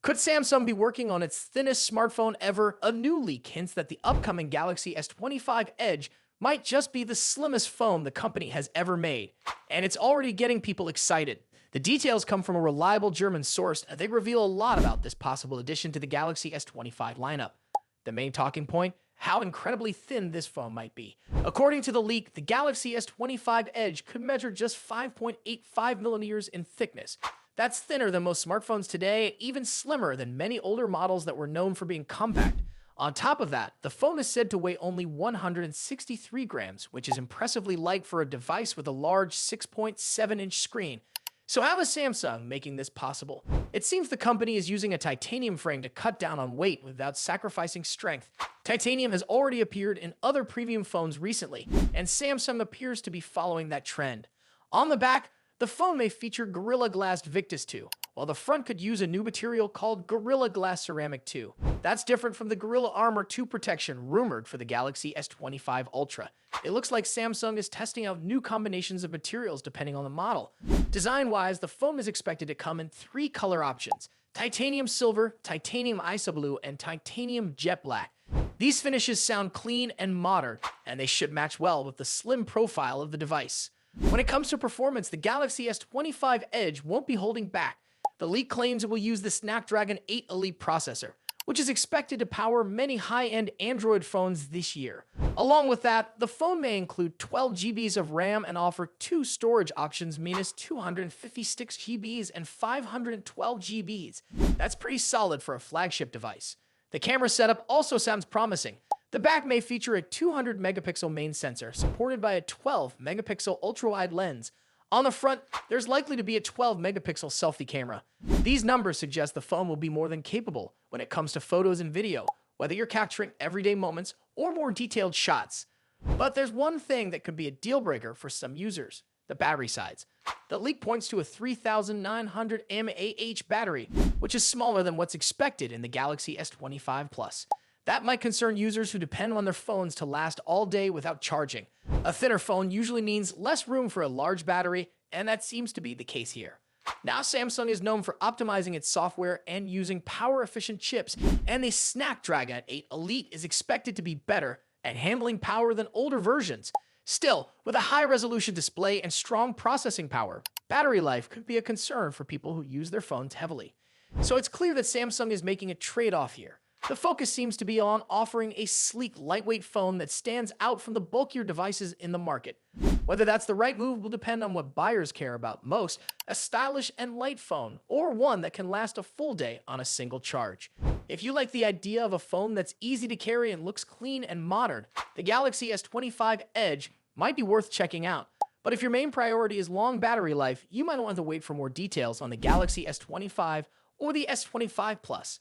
Could Samsung be working on its thinnest smartphone ever? A new leak hints that the upcoming Galaxy S25 Edge might just be the slimmest phone the company has ever made, and it's already getting people excited. The details come from a reliable German source, and they reveal a lot about this possible addition to the Galaxy S25 lineup. The main talking point? How incredibly thin this phone might be. According to the leak, the Galaxy S25 Edge could measure just 5.85 millimeters in thickness. That's thinner than most smartphones today, even slimmer than many older models that were known for being compact. On top of that, the phone is said to weigh only 163 grams, which is impressively light for a device with a large 6.7-inch screen. So how is Samsung making this possible? It seems the company is using a titanium frame to cut down on weight without sacrificing strength. Titanium has already appeared in other premium phones recently, and Samsung appears to be following that trend. On the back, the phone may feature Gorilla Glass Victus 2, while the front could use a new material called Gorilla Glass Ceramic 2. That's different from the Gorilla Armor 2 protection rumored for the Galaxy S25 Ultra. It looks like Samsung is testing out new combinations of materials depending on the model. Design-wise, the phone is expected to come in 3 color options: titanium silver, titanium isoblue, and titanium jet black. These finishes sound clean and modern, and they should match well with the slim profile of the device. When it comes to performance, the Galaxy S25 Edge won't be holding back. The leak claims it will use the Snapdragon 8 Elite processor, which is expected to power many high-end Android phones this year. Along with that, the phone may include 12 GBs of RAM and offer 2 storage options, minus 256 GBs and 512 GBs. That's pretty solid for a flagship device. The camera setup also sounds promising. The back may feature a 200 megapixel main sensor, supported by a 12 megapixel ultra-wide lens. On the front, there's likely to be a 12 megapixel selfie camera. These numbers suggest the phone will be more than capable when it comes to photos and video, whether you're capturing everyday moments or more detailed shots. But there's one thing that could be a deal breaker for some users: the battery size. The leak points to a 3900 mAh battery, which is smaller than what's expected in the Galaxy S25 Plus. That might concern users who depend on their phones to last all day without charging. A thinner phone usually means less room for a large battery, and that seems to be the case here. Now Samsung is known for optimizing its software and using power-efficient chips, and the Snapdragon 8 Elite is expected to be better at handling power than older versions. Still, with a high-resolution display and strong processing power, battery life could be a concern for people who use their phones heavily. So it's clear that Samsung is making a trade-off here. The focus seems to be on offering a sleek, lightweight phone that stands out from the bulkier devices in the market. Whether that's the right move will depend on what buyers care about most: a stylish and light phone, or one that can last a full day on a single charge. If you like the idea of a phone that's easy to carry and looks clean and modern, the Galaxy S25 Edge might be worth checking out. But if your main priority is long battery life, you might want to wait for more details on the Galaxy S25 or the S25 Plus.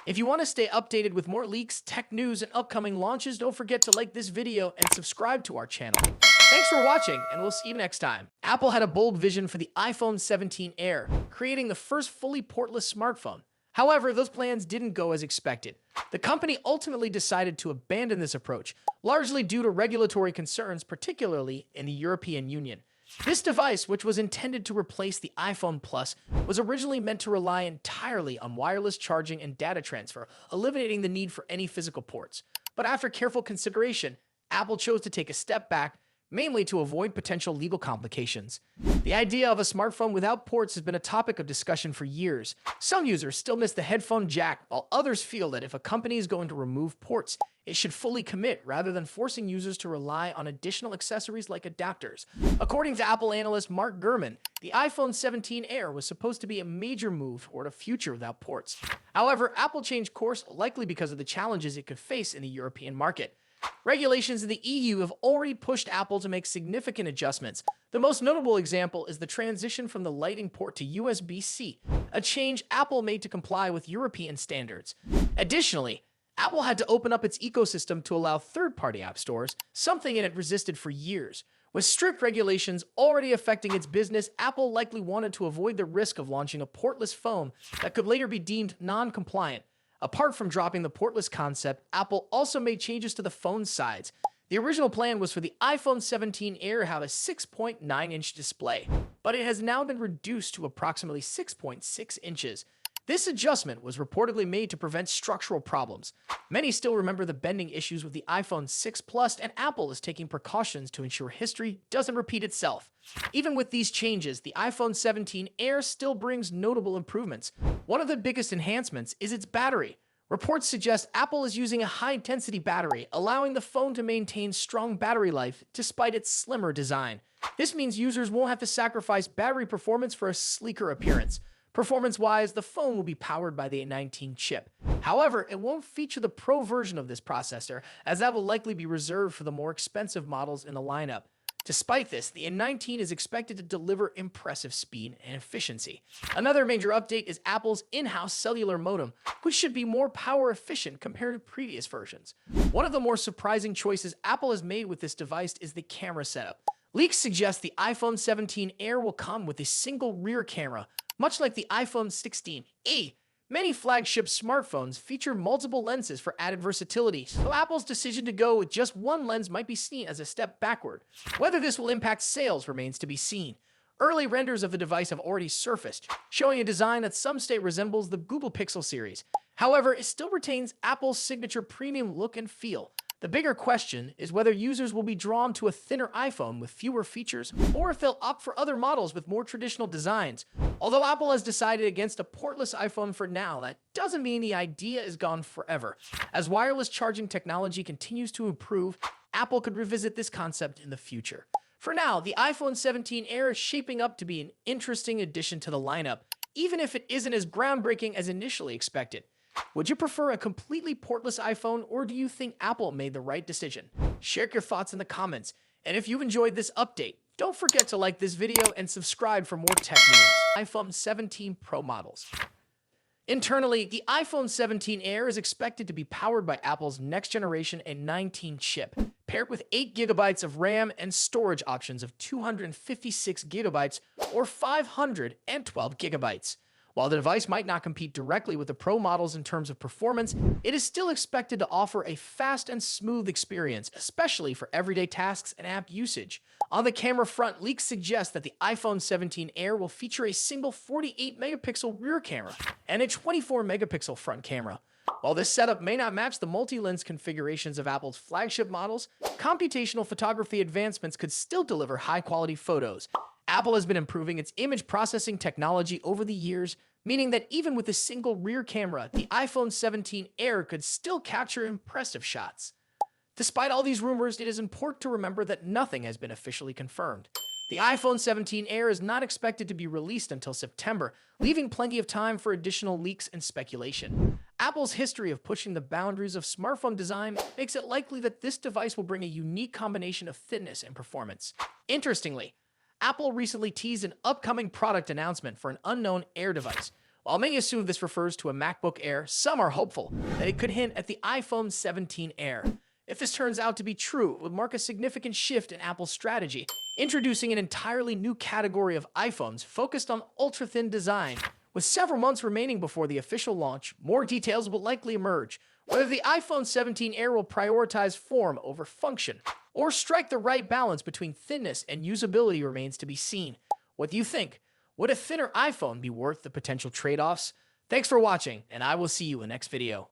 If you want to stay updated with more leaks, tech news, and upcoming launches, don't forget to like this video and subscribe to our channel. Thanks for watching, and we'll see you next time. Apple had a bold vision for the iPhone 17 Air, creating the first fully portless smartphone. However, those plans didn't go as expected. The company ultimately decided to abandon this approach, largely due to regulatory concerns, particularly in the European Union. This device, which was intended to replace the iPhone Plus, was originally meant to rely entirely on wireless charging and data transfer, eliminating the need for any physical ports. But after careful consideration, Apple chose to take a step back, mainly to avoid potential legal complications. The idea of a smartphone without ports has been a topic of discussion for years. Some users still miss the headphone jack, while others feel that if a company is going to remove ports, it should fully commit rather than forcing users to rely on additional accessories like adapters. According to Apple analyst Mark Gurman, the iPhone 17 Air was supposed to be a major move toward a future without ports. However, Apple changed course, likely because of the challenges it could face in the European market. Regulations in the EU have already pushed Apple to make significant adjustments. The most notable example is the transition from the Lightning port to USB-C, a change Apple made to comply with European standards. Additionally, Apple had to open up its ecosystem to allow third-party app stores, something it had resisted for years. With strict regulations already affecting its business, Apple likely wanted to avoid the risk of launching a portless phone that could later be deemed non-compliant. Apart from dropping the portless concept, Apple also made changes to the phone's size. The original plan was for the iPhone 17 Air to have a 6.9-inch display, but it has now been reduced to approximately 6.6 inches. This adjustment was reportedly made to prevent structural problems. Many still remember the bending issues with the iPhone 6 Plus, and Apple is taking precautions to ensure history doesn't repeat itself. Even with these changes, the iPhone 17 Air still brings notable improvements. One of the biggest enhancements is its battery. Reports suggest Apple is using a high-density battery, allowing the phone to maintain strong battery life despite its slimmer design. This means users won't have to sacrifice battery performance for a sleeker appearance. Performance-wise, the phone will be powered by the A19 chip. However, it won't feature the Pro version of this processor, as that will likely be reserved for the more expensive models in the lineup. Despite this, the A19 is expected to deliver impressive speed and efficiency. Another major update is Apple's in-house cellular modem, which should be more power efficient compared to previous versions. One of the more surprising choices Apple has made with this device is the camera setup. Leaks suggest the iPhone 17 Air will come with a single rear camera, much like the iPhone 16e. Many flagship smartphones feature multiple lenses for added versatility, so Apple's decision to go with just one lens might be seen as a step backward. Whether this will impact sales remains to be seen. Early renders of the device have already surfaced, showing a design that some say resembles the Google Pixel series. However, it still retains Apple's signature premium look and feel. The bigger question is whether users will be drawn to a thinner iPhone with fewer features, or if they'll opt for other models with more traditional designs. Although Apple has decided against a portless iPhone for now, that doesn't mean the idea is gone forever. As wireless charging technology continues to improve, Apple could revisit this concept in the future. For now, the iPhone 17 Air is shaping up to be an interesting addition to the lineup, even if it isn't as groundbreaking as initially expected. Would you prefer a completely portless iPhone, or do you think Apple made the right decision? Share your thoughts in the comments, and if you enjoyed this update, don't forget to like this video and subscribe for more tech news. iPhone 17 Pro models. Internally, the iPhone 17 Air is expected to be powered by Apple's next generation A19 chip, paired with 8 GB of RAM and storage options of 256 GB or 512 GB. While the device might not compete directly with the Pro models in terms of performance, it is still expected to offer a fast and smooth experience, especially for everyday tasks and app usage. On the camera front, leaks suggest that the iPhone 17 Air will feature a single 48-megapixel rear camera and a 24-megapixel front camera. While this setup may not match the multi-lens configurations of Apple's flagship models, computational photography advancements could still deliver high-quality photos. Apple has been improving its image processing technology over the years, meaning that even with a single rear camera, the iPhone 17 Air could still capture impressive shots. Despite all these rumors, it is important to remember that nothing has been officially confirmed. The iPhone 17 Air is not expected to be released until September, leaving plenty of time for additional leaks and speculation. Apple's history of pushing the boundaries of smartphone design makes it likely that this device will bring a unique combination of thinness and performance. Interestingly, Apple recently teased an upcoming product announcement for an unknown Air device. While many assume this refers to a MacBook Air, some are hopeful that it could hint at the iPhone 17 Air. If this turns out to be true, it would mark a significant shift in Apple's strategy, introducing an entirely new category of iPhones focused on ultra-thin design. With several months remaining before the official launch, more details will likely emerge. Whether the iPhone 17 Air will prioritize form over function, or strike the right balance between thinness and usability remains to be seen. What do you think? Would a thinner iPhone be worth the potential trade-offs? Thanks for watching, and I will see you in the next video.